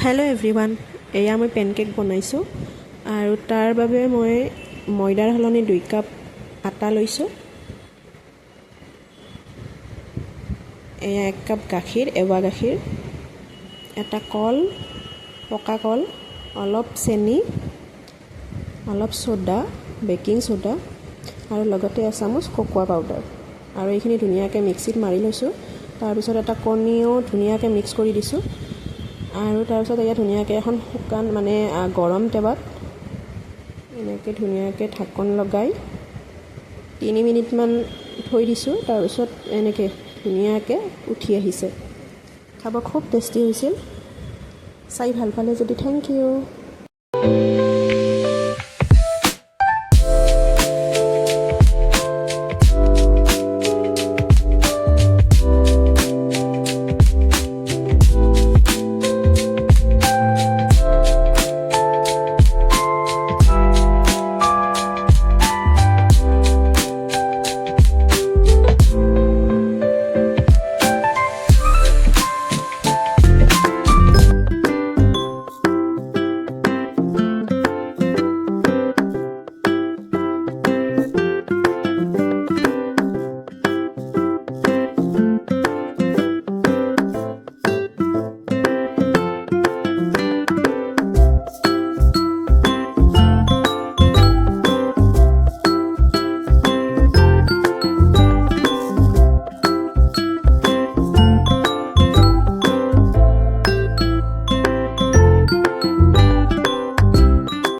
Hello' everyone, এয়া মই pancake বনাইছোঁ আৰু তাৰ বাবে মই ময়দাৰ সলনি 2 কাপ আটা লৈছোঁ। এয়া 1 কাপ গাখীৰ, এৱা গাখীৰ, এটা কল, পকা কল, অলপ চেনি, অলপ ছ'ডা, বেকিং ছ'ডা আৰু লগতে এচামুচ কোকোৱা পাউডাৰ আৰু এইখিনি ধুনীয়াকৈ মিক্সিত মাৰি লৈছোঁ। তাৰপিছত এটা কণীও ধুনীয়াকৈ মিক্স কৰি দিছোঁ আৰু তাৰপিছত এয়া ধুনীয়াকৈ এখন শুকান গৰম টেৱাত এনেকৈ ধুনীয়াকৈ ঢাকন লগাই 3 মিনিটমান থৈ দিছোঁ। তাৰপিছত এনেকৈ ধুনীয়াকৈ উঠি আহিছে। খাব খুব টেষ্টি হৈছিল। চাই ভাল পালে যদি থেংক ইউ।